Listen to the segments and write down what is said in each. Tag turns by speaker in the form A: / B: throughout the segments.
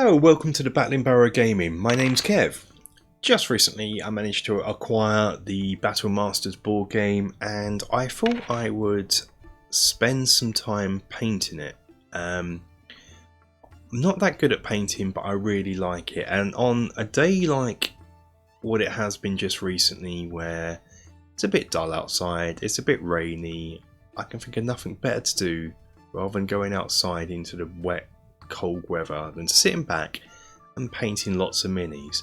A: Hello, welcome to the Battling Barrow Gaming. My name's Kev. Just recently I managed to acquire the Battle Masters board game and I thought I would spend some time painting it. I'm not that good at painting, but I really like it, and on a day like what it has been just recently, where it's a bit dull outside, it's a bit rainy, I can think of nothing better to do rather than going outside into the wet cold weather than sitting back and painting lots of minis.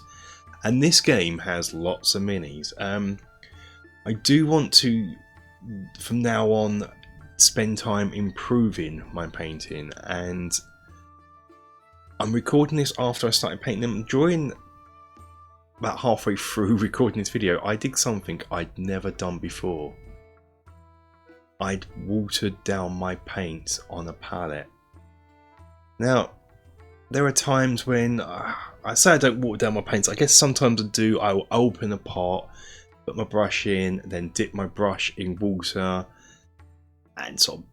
A: And this game has lots of minis. I do want to, from now on, spend time improving my painting, and I'm recording this after I started painting them. During about halfway through recording this video, I did something I'd never done before. I'd watered down my paint on a palette. Now, there are times when I say I don't water down my paints. I guess sometimes I do. I will open a pot, put my brush in, then dip my brush in water and sort of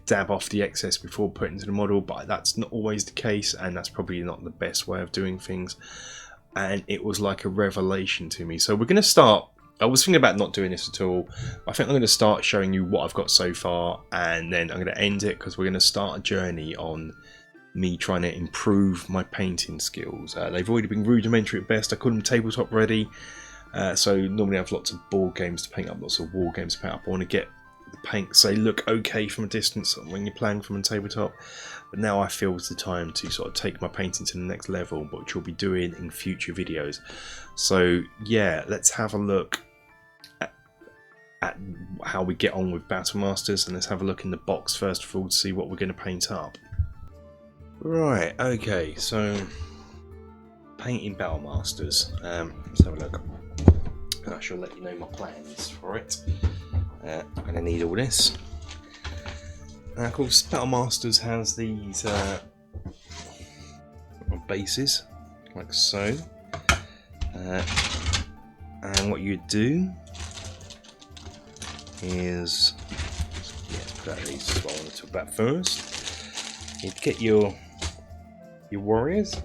A: dab off the excess before putting into the model, but that's not always the case, and that's probably not the best way of doing things. And it was like a revelation to me. So we're going to start. I was thinking about not doing this at all. I think I'm going to start showing you what I've got so far, and then I'm going to end it because we're going to start a journey on me trying to improve my painting skills. They've already been rudimentary at best. I call them tabletop ready. So normally I have lots of board games to paint up, lots of war games to paint up. I want to get the paint so they look okay from a distance when you're playing from a tabletop. But now I feel it's the time to sort of take my painting to the next level, which we'll be doing in future videos. So yeah, let's have a look at how we get on with Battle Masters, and let's have a look in the box first of all to see what we're going to paint up. Right, okay, so painting Battle Masters. Let's have a look. I shall let you know my plans for it. I'm going to need all this. Now, of course, Battle Masters has these bases, like so. And what you do is, put out these is what I want to talk about first. You'd get your warriors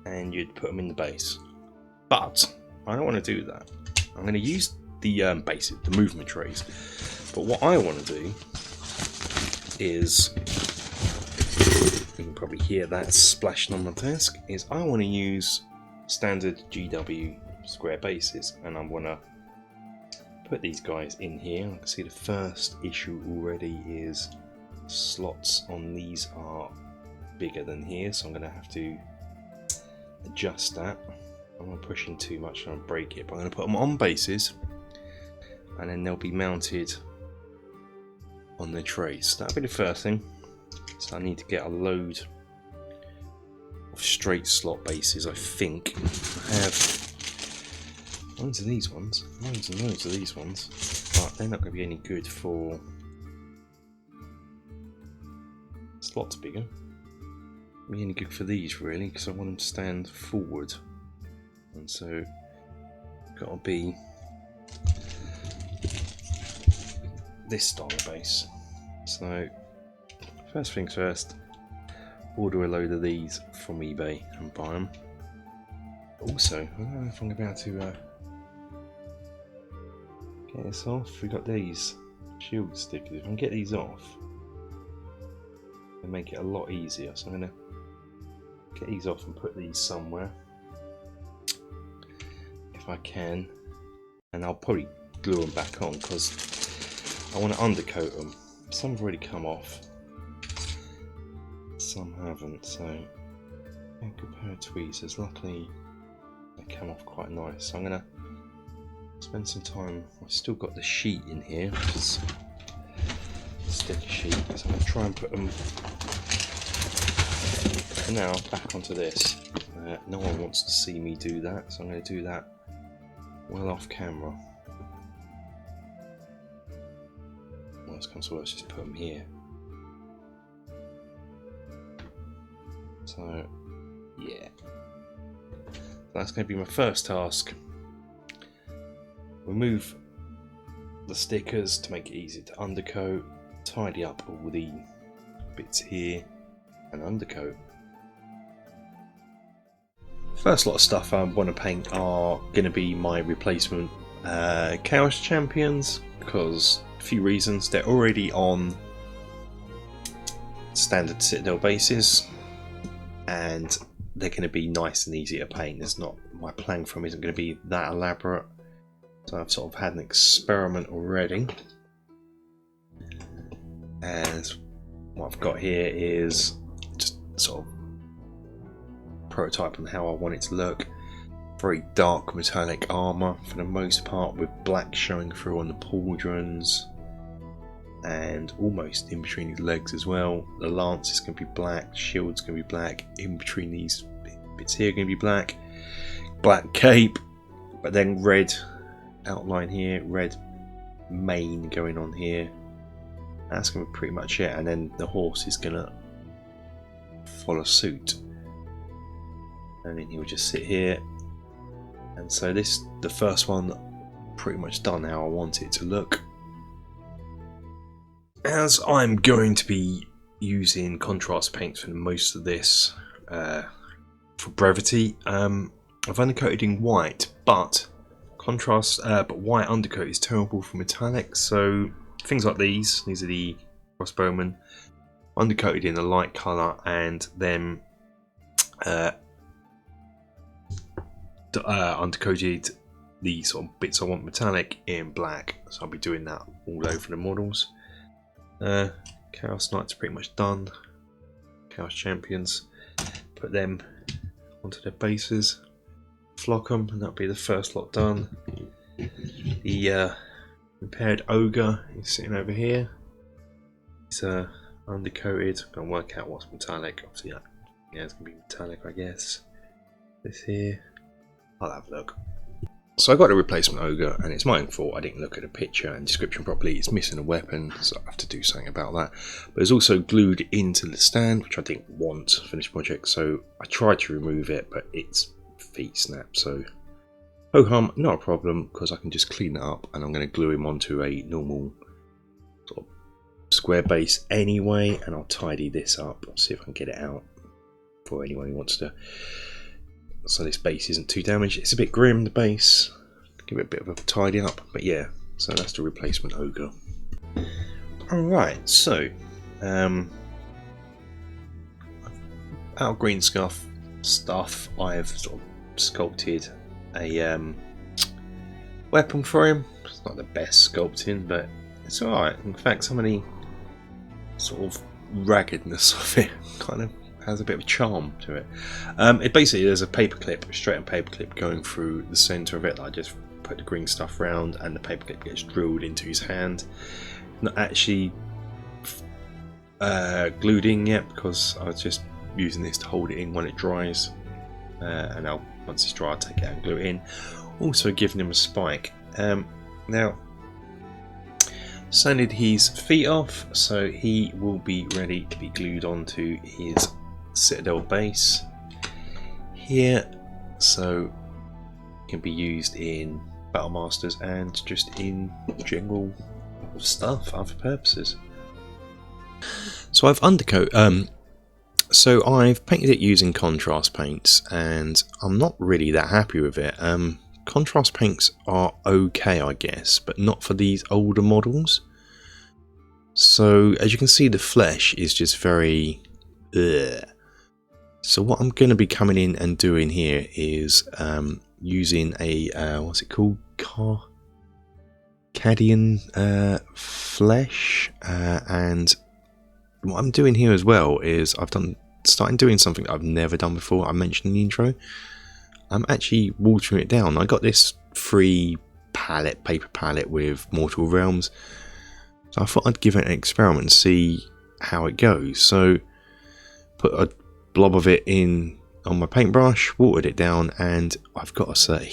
A: and you'd put them in the base, but I don't want to do that. I'm going to use the bases, the movement trays, but what I want to do is, you can probably hear that splashing on my desk, is I want to use standard GW square bases, and I want to put these guys in here. I can see the first issue already is slots on these are bigger than here, so I'm going to have to adjust that. I'm not pushing too much and I'll break it, but I'm going to put them on bases and then they'll be mounted on the trays. So that'll be the first thing. So I need to get a load of straight slot bases. I think I have loads of these ones, loads and loads of these ones, but they're not going to be any good for slots bigger. Be any good for these really, because I want them to stand forward, and so got to be this style of base. So first things first, order a load of these from eBay and buy them. Also, I don't know if I'm about to get this off. We got these shield stickers. If I can get these off, they make it a lot easier. So I'm going to get these off and put these somewhere if I can, and I'll probably glue them back on because I want to undercoat them. Some have already come off, some haven't, so a good pair of tweezers. Luckily they come off quite nice, so I'm going to spend some time. I've still got the sheet in here, which is a sticker sheet, so I'm going to try and put them now back onto this. No one wants to see me do that, so I'm going to do that well off camera. Worst comes to worst, just put them here. So yeah, that's going to be my first task. Remove the stickers to make it easy to undercoat, tidy up all the bits here, and Undercoat. First lot of stuff I want to paint are going to be my replacement Chaos Champions, because a few reasons. They're already on standard Citadel bases and they're going to be nice and easy to paint. There's not, my plan for them isn't going to be that elaborate, so I've sort of had an experiment already. And what I've got here is just sort of prototype on how I want it to look. Very dark metallic armour for the most part, with black showing through on the pauldrons and almost in between his legs as well. The lance is going to be black, shield's going to be black, in between these bits here going to be black. Black cape, but then red outline here, red mane going on here. That's going to be pretty much it, and then the horse is going to follow suit. And then he'll just sit here. And so this, the first one, pretty much done how I want it to look. As I'm going to be using contrast paints for most of this, for brevity, I've undercoated in white, but white undercoat is terrible for metallic. So things like these are the crossbowmen, undercoated in a light colour, and then undercoated the sort of bits I want metallic in black. So I'll be doing that all over the models. Chaos Knights are pretty much done. Chaos Champions, put them onto their bases, flock them, and that'll be the first lot done. The repaired Ogre is sitting over here. He's undercoated. Gonna work out what's metallic. Obviously, yeah, it's gonna be metallic, I guess. This here, I'll have a look. So I got a replacement Ogre, and it's my own fault I didn't look at the picture and description properly. It's missing a weapon, so I have to do something about that. But it's also glued into the stand, which I didn't want for this project, so I tried to remove it, but its feet snapped. So ho hum, not a problem, because I can just clean it up, and I'm going to glue him onto a normal sort of square base anyway, and I'll tidy this up. I'll see if I can get it out for anyone who wants to. So this base isn't too damaged. It's a bit grim, the base. Give it a bit of a tidy up, but yeah. So that's the replacement Ogre. Alright, so out of green stuff, I've sort of sculpted a weapon for him. It's not the best sculpting, but it's alright. In fact, some of the sort of raggedness of it kind of has a bit of a charm to it. It basically, there's a paperclip, straight on paperclip going through the centre of it. I just put the green stuff round, and the paperclip gets drilled into his hand. Not actually glued in yet, because I was just using this to hold it in when it dries. And now once it's dry, I'll take it out and glue it in. Also giving him a spike. Now, sanded his feet off, so he will be ready to be glued onto his Citadel base here, so it can be used in Battle Masters and just in general stuff, other purposes. So I've I've painted it using contrast paints, and I'm not really that happy with it. Contrast paints are okay, I guess, but not for these older models. So as you can see, the flesh is just very ugh. So what I'm going to be coming in and doing here is using a what's it called, Cadian flesh, and what I'm doing here as well is starting doing something that I've never done before. I mentioned in the intro. I'm actually watering it down. I got this free paper palette with Mortal Realms, so I thought I'd give it an experiment and see how it goes. So put a blob of it in on my paintbrush, watered it down, and I've got to say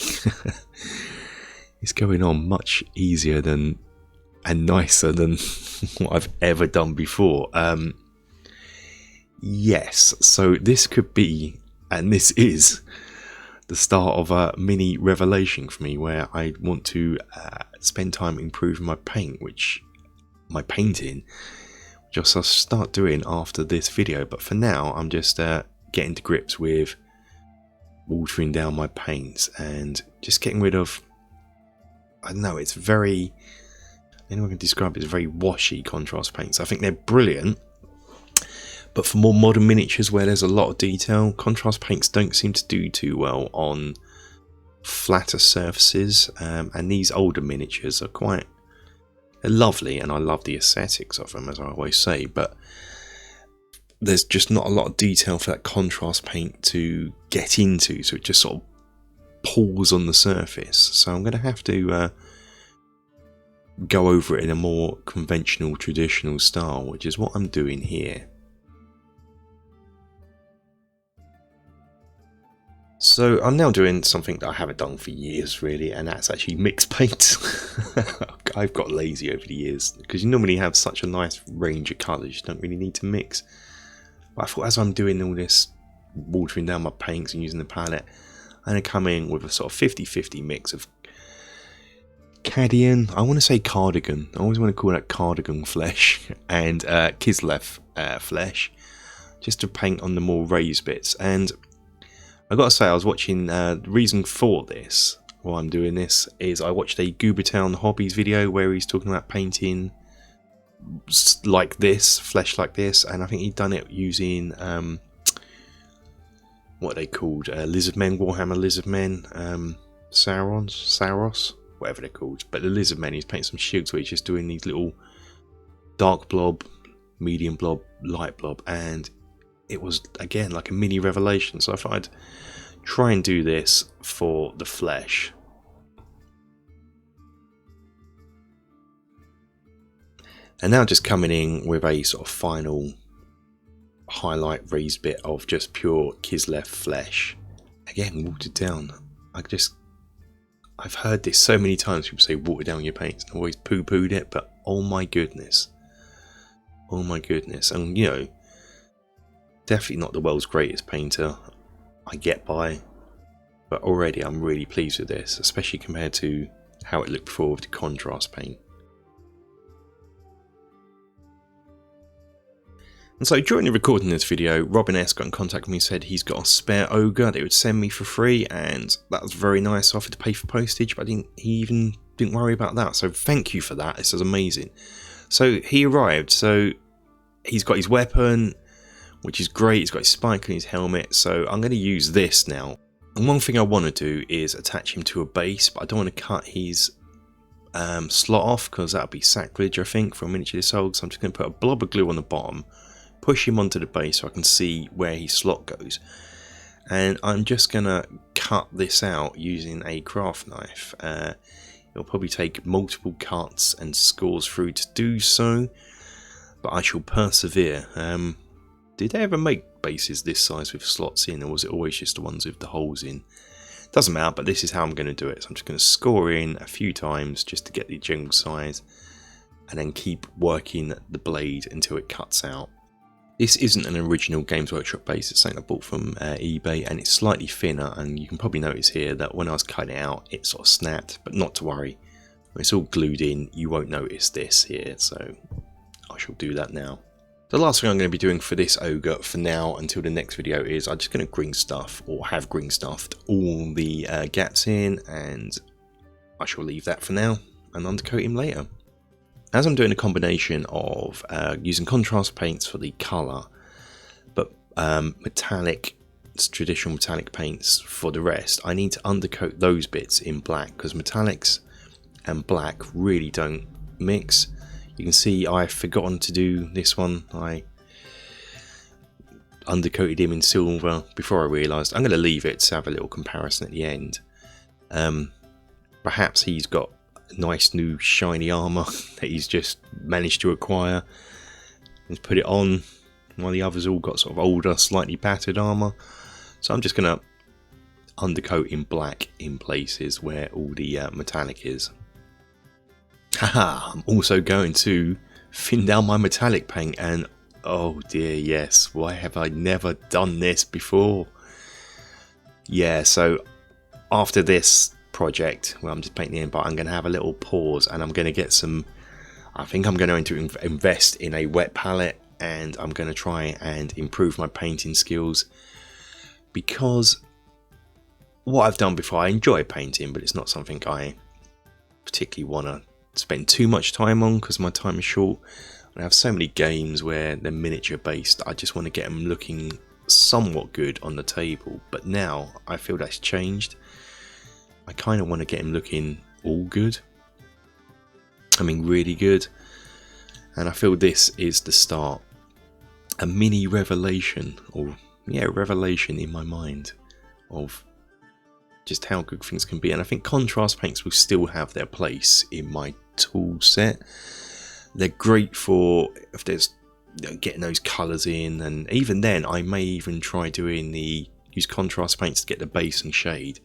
A: it's going on much easier than and nicer than what I've ever done before. Yes, so this could be, and this is the start of a mini revelation for me, where I want to spend time improving my painting, which just I'll start doing after this video. But for now, I'm just getting to grips with watering down my paints and just getting rid of, I don't know, it's very, anyone can describe it as very washy contrast paints. I think they're brilliant, but for more modern miniatures where there's a lot of detail, contrast paints don't seem to do too well on flatter surfaces, and these older miniatures are quite, they're lovely, and I love the aesthetics of them, as I always say, but there's just not a lot of detail for that contrast paint to get into, so it just sort of pulls on the surface. So I'm going to have to go over it in a more conventional, traditional style, which is what I'm doing here. So I'm now doing something that I haven't done for years really, and that's actually mix paint. I've got lazy over the years, because you normally have such a nice range of colours, you don't really need to mix. But I thought as I'm doing all this watering down my paints and using the palette, I'm going to come in with a sort of 50-50 mix of Cadian, I want to say cardigan, I always want to call that cardigan flesh, and Kislev flesh, just to paint on the more raised bits. And I gotta say, I was watching, the reason for this, why I'm doing this, is I watched a Goobertown Hobbies video where he's talking about painting like this, flesh like this, and I think he'd done it using, what are they called, lizardmen, warhammer lizardmen, Saros, whatever they're called, but the lizardmen, he's painting some shields where he's just doing these little dark blob, medium blob, light blob, and it was again like a mini revelation. So I thought I'd try and do this for the flesh. And now just coming in with a sort of final highlight raised bit of just pure Kislev flesh. Again, watered down. I've heard this so many times, people say water down your paints, and I always poo-pooed it, but oh my goodness. Oh my goodness. And you know, definitely not the world's greatest painter, I get by, but already I'm really pleased with this, especially compared to how it looked before with the contrast paint. And so during the recording of this video, Robin S got in contact with me and said he's got a spare Ogre that he would send me for free, and that was very nice. I offered to pay for postage, but he even didn't worry about that, so thank you for that. This is amazing. So he arrived, so he's got his weapon, which is great. He's got his spike and his helmet, so I'm going to use this now. And one thing I want to do is attach him to a base, but I don't want to cut his slot off, because that would be sacrilege, I think, for a miniature this old. So I'm just going to put a blob of glue on the bottom, push him onto the base so I can see where his slot goes. And I'm just going to cut this out using a craft knife. It'll probably take multiple cuts and scores through to do so, but I shall persevere. Did they ever make bases this size with slots in, or was it always just the ones with the holes in? Doesn't matter, but this is how I'm going to do it. So I'm just going to score in a few times just to get the general size, and then keep working the blade until it cuts out. This isn't an original Games Workshop base, it's something I bought from eBay, and it's slightly thinner, and you can probably notice here that when I was cutting it out, it sort of snapped, but not to worry. When it's all glued in, you won't notice this here, so I shall do that now. The last thing I'm going to be doing for this Ogre for now until the next video is I'm just going to green stuff, or have green stuffed all the gaps in, and I shall leave that for now and undercoat him later. As I'm doing a combination of using contrast paints for the colour, but traditional metallic paints for the rest, I need to undercoat those bits in black, because metallics and black really don't mix. You can see I've forgotten to do this one. I undercoated him in silver before I realised. I'm going to leave it to have a little comparison at the end. Perhaps he's got nice new shiny armour that he's just managed to acquire and put it on, while the others all got sort of older, slightly battered armour. So I'm just going to undercoat in black in places where all the metallic is. Haha, I'm also going to thin down my metallic paint, and oh dear, yes, why have I never done this before? Yeah, so after this project, well, I'm just painting the end, but I'm going to have a little pause, and I'm going to get some I think I'm going to invest in a wet palette, and I'm going to try and improve my painting skills, because what I've done before, I enjoy painting, but it's not something I particularly want to spend too much time on because my time is short. I have so many games where they're miniature based. I just want to get them looking somewhat good on the table, but now I feel that's changed. I kind of want to get them looking all good. I mean, really good. And I feel this is the start, a mini revelation, or yeah, revelation in my mind of just how good things can be. And I think contrast paints will still have their place in my tool set. They're great for if there's, you know, getting those colours in, and even then I may even try doing use contrast paints to get the base and shade,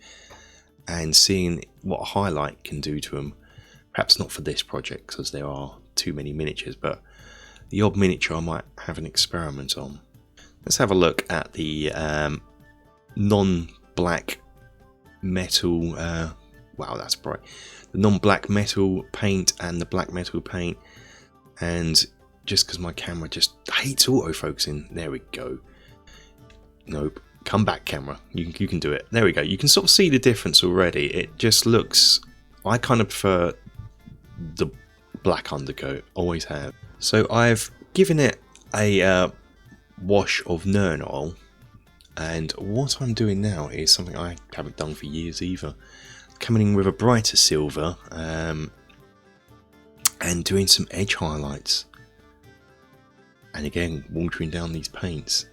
A: and seeing what a highlight can do to them. Perhaps not for this project because there are too many miniatures, but the odd miniature I might have an experiment on. Let's have a look at the non-black metal, wow, that's bright, the non-black metal paint and the black metal paint. And just because my camera just hates autofocusing, there we go. Nope, come back camera, you can do it. There we go. You can sort of see the difference already. It just looks, I kind of prefer the black undercoat, always have. So I've given it a wash of Nern oil, and what I'm doing now is something I haven't done for years either. Coming in with a brighter silver, and doing some edge highlights, and again watering down these paints.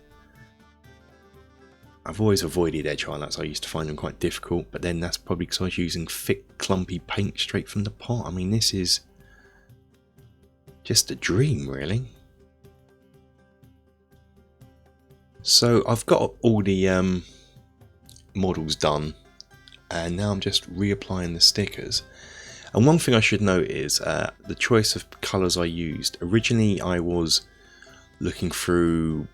A: I've always avoided edge highlights. I used to find them quite difficult, but then that's probably because I was using thick clumpy paint straight from the pot. I mean, this is just a dream, really. So I've got all the models done, and now I'm just reapplying the stickers. And one thing I should note is the choice of colours I used. Originally I was looking through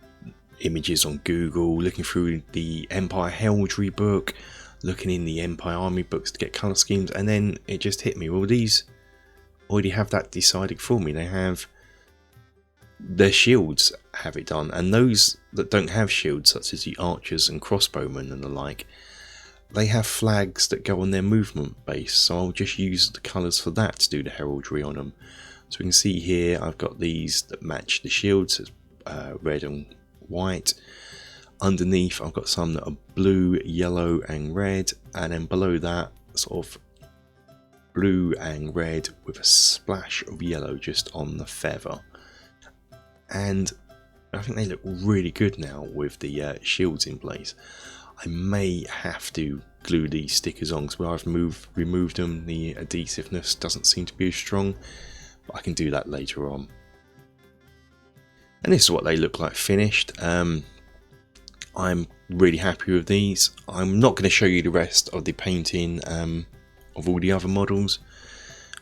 A: images on Google, looking through the Empire Heraldry book, looking in the Empire Army books to get colour schemes, and then it just hit me, well, these already have that decided for me. They have their shields have it done, and those that don't have shields, such as the archers and crossbowmen and the like, they have flags that go on their movement base, so I'll just use the colours for that to do the heraldry on them. So we can see here I've got these that match the shields, red and white. Underneath I've got some that are blue, yellow and red, and then below that sort of blue and red with a splash of yellow just on the feather. And I think they look really good now with the shields in place. I may have to glue these stickers on because where I've removed them, the adhesiveness doesn't seem to be as strong, but I can do that later on. And this is what they look like finished. I'm really happy with these. I'm not going to show you the rest of the painting of all the other models.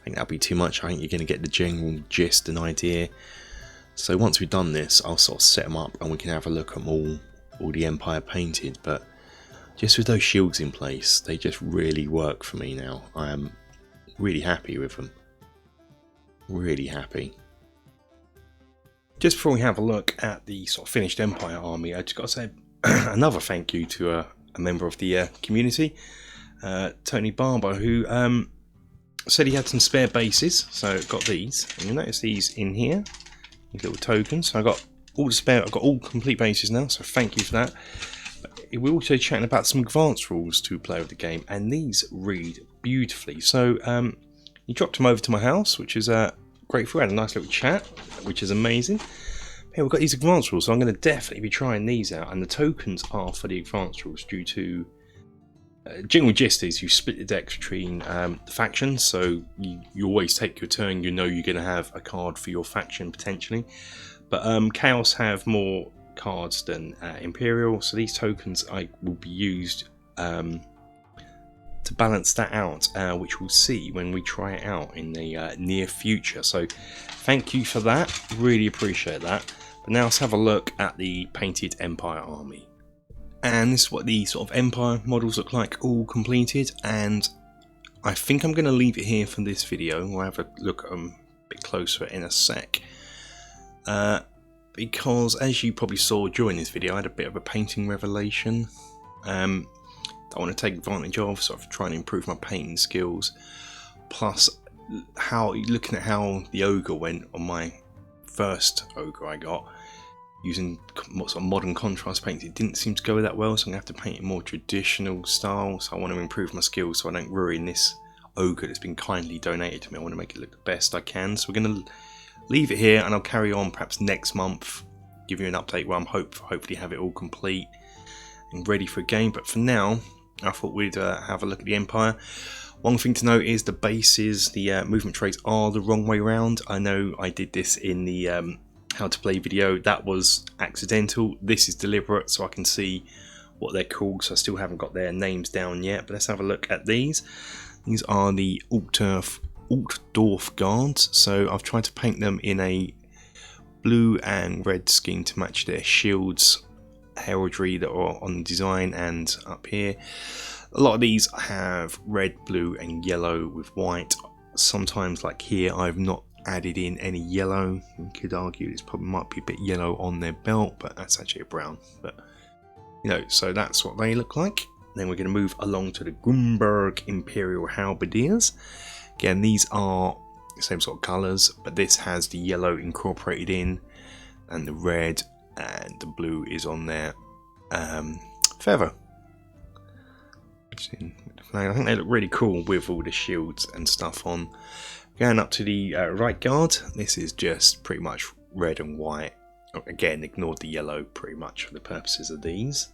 A: I think that'll be too much. I think you're going to get the general gist and idea. So once we've done this, I'll sort of set them up and we can have a look at all the Empire painted. But just with those shields in place, they just really work for me now. I am really happy with them. Really happy. Just before we have a look at the sort of finished Empire army, I just got to say another thank you to a member of the community, Tony Barber, who said he had some spare bases, so got these. And you'll notice these in here, these little tokens. So I got all the spare, I've got all complete bases now, so thank you for that. But we're also chatting about some advanced rules to play with the game, and these read beautifully. So he dropped them over to my house, which is great for. We had a nice little chat, which is amazing. Here we've got these advanced rules, so I'm going to definitely be trying these out, and the tokens are for the advanced rules due to general gist is you split the decks between the factions, so you always take your turn, you know you're going to have a card for your faction potentially, but Chaos have more cards than Imperial, so these tokens will be used to balance that out, which we'll see when we try it out in the near future. So thank you for that, really appreciate that. But now let's have a look at the painted Empire army. And this is what the sort of Empire models look like all completed, and I think I'm going to leave it here for this video. We'll have a look at them bit closer in a sec. Because as you probably saw during this video, I had a bit of a painting revelation I want to take advantage of, so I've tried to improve my painting skills. Plus, looking at how the Ogre went on my first Ogre I got, using what sort of modern contrast paints, it didn't seem to go that well, so I'm going to have to paint in more traditional style. So I want to improve my skills so I don't ruin this Ogre that's been kindly donated to me. I want to make it look the best I can. So we're going to leave it here, and I'll carry on perhaps next month, give you an update where I'm hopefully have it all complete and ready for a game. But for now, I thought we'd have a look at the Empire. One thing to note is the bases, the movement traits are the wrong way around. I know I did this in the how to play video. That was accidental. This is deliberate, so I can see what they're called. So I still haven't got their names down yet, but let's have a look at these. These are the Altdorf guards. So I've tried to paint them in a blue and red scheme to match their shields heraldry that are on the design and up here. A lot of these have red, blue and yellow with white. Sometimes, like here, I've not added in any yellow. You could argue this probably might be a bit yellow on their belt, but that's actually a brown. But you know, so that's what they look like. Then we're going to move along to the Grunberg Imperial Halberdiers. Again, these are the same sort of colours, but this has the yellow incorporated in, and the red and the blue is on their feather. I think they look really cool with all the shields and stuff on. Going up to the right guard, this is just pretty much red and white. Again, ignored the yellow pretty much for the purposes of these.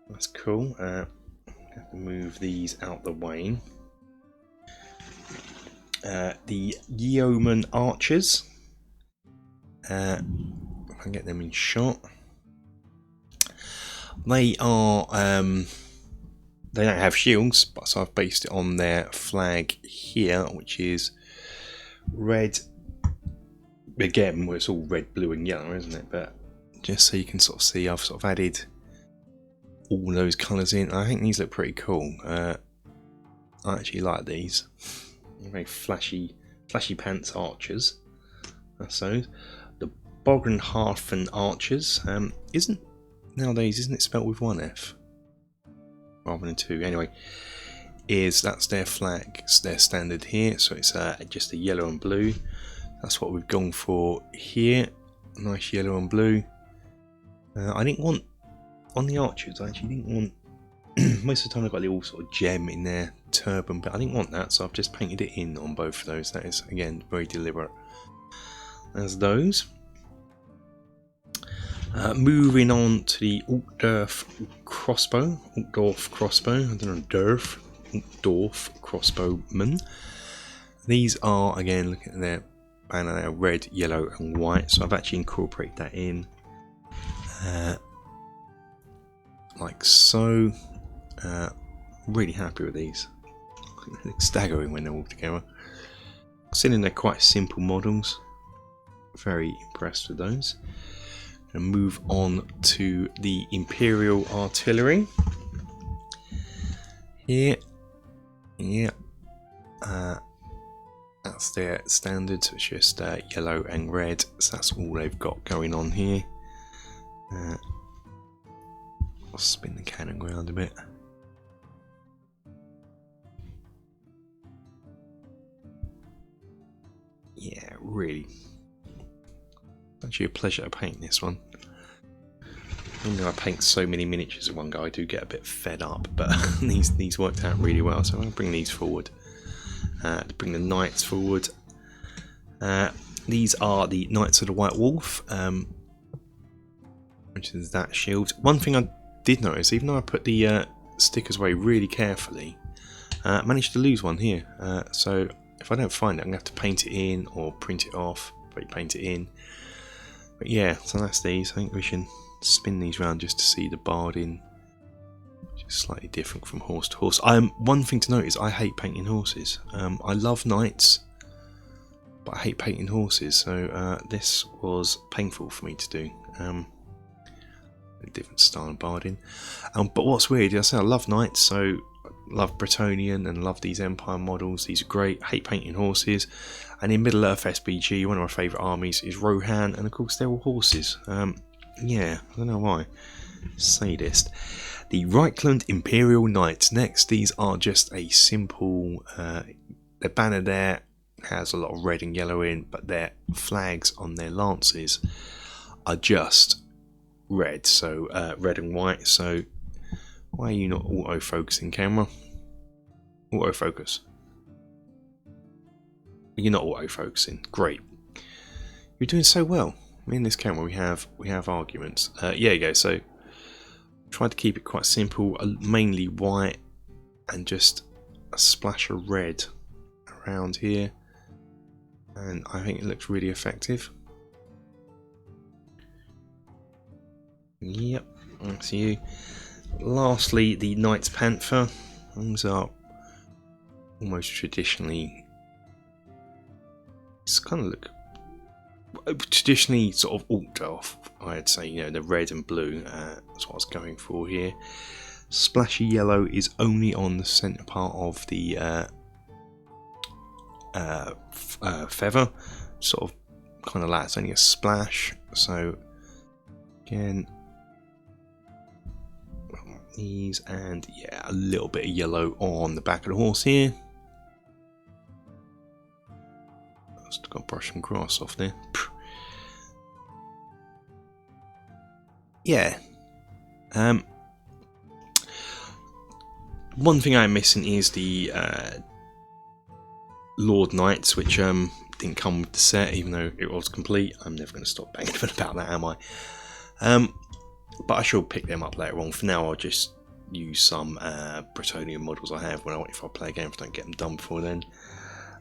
A: That's cool. Have to move these out the way. The yeoman archers. If I can get them in shot. They are they don't have shields, but so I've based it on their flag here, which is red. Again, well, it's all red, blue and yellow, isn't it? But just so you can sort of see, I've sort of added all those colours in. I think these look pretty cool. I actually like these. Very flashy pants archers. That's those. The Bogenhafen archers isn't it spelt with one F rather than two? Anyway, that's their flag. It's their standard here, so it's just a yellow and blue. That's what we've gone for here. Nice yellow and blue. I didn't want on the archers. I actually didn't want. Most of the time they've got a little sort of gem in their turban, but I didn't want that, so I've just painted it in on both of those. That is, again, very deliberate. As those. Moving on to the Altdorf crossbow. I don't know, Altdorf crossbowmen. These are, again, looking at their banner, they're red, yellow and white, so I've actually incorporated that in like so. Really happy with these. They look staggering when they're all together. Considering they're quite simple models, very impressed with those. And move on to the Imperial Artillery. Here, yeah, that's their standard, so it's just yellow and red. So that's all they've got going on here. I'll spin the cannon around a bit. Yeah, really. Actually a pleasure to paint this one. Even though I paint so many miniatures in one go, I do get a bit fed up, but these worked out really well, so I'm going to bring these forward. To bring the knights forward. These are the Knights of the White Wolf, which is that shield. One thing I did notice, even though I put the stickers away really carefully, I managed to lose one here. So if I don't find it, I'm going to have to paint it in or print it off, probably paint it in. But yeah, so that's these. I think we should spin these around just to see the barding, which is slightly different from horse to horse. One thing to note is I hate painting horses. I love knights, but I hate painting horses, so this was painful for me to do. A different style of barding. But what's weird is I say I love knights, so love Bretonian and love these Empire models. These are great. Hate painting horses. And in Middle Earth SBG, one of my favourite armies is Rohan, and of course they're all horses. Yeah, I don't know why. Sadist. The Reichland Imperial Knights next. These are just a simple. Their banner there has a lot of red and yellow in, but their flags on their lances are just red. So red and white. So why are you not auto-focusing, camera? Autofocus. You're not auto-focusing. Great. You're doing so well. Me and this camera, we have arguments. Yeah, you go. So tried to keep it quite simple, mainly white and just a splash of red around here, and I think it looks really effective. Yep, that's you. Lastly, the Knights Panther. Things are almost traditionally, it's kind of look traditionally sort of alt off, I'd say, you know, the red and blue, that's what I was going for here. Splashy yellow is only on the centre part of the feather, sort of kind of like it's only a splash. So again, these, and yeah, a little bit of yellow on the back of the horse here. Just got to brush some grass off there. Yeah. One thing I'm missing is the Lord Knights, which didn't come with the set, even though it was complete. I'm never going to stop banging about that, am I? But I shall pick them up later on. For now, I'll just use some Bretonian models I have if I play a game, if I don't get them done before then.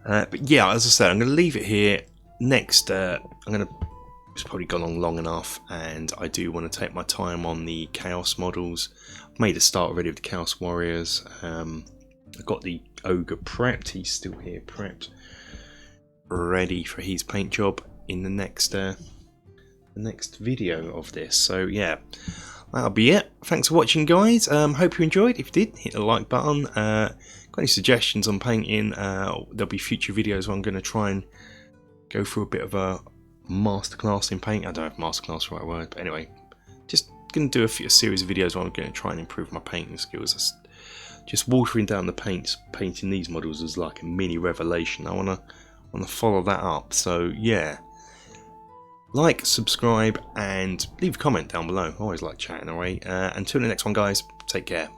A: But yeah, as I said, I'm going to leave it here. Next, it's probably gone on long enough, and I do want to take my time on the Chaos models. I've made a start already with the Chaos Warriors. I've got the Ogre prepped. He's still here, prepped, ready for his paint job in the next video of this. So yeah, that'll be it. Thanks for watching, guys. Hope you enjoyed. If you did, hit the like button. Got any suggestions on painting? There'll be future videos where I'm going to try and go through a bit of a masterclass in paint. I don't know if masterclass is the right word, but anyway, just going to do a series of videos where I'm going to try and improve my painting skills. Just watering down the paints, painting these models is like a mini revelation. I want to follow that up. So yeah, like, subscribe, and leave a comment down below. I always like chatting away. Until the next one, guys, take care.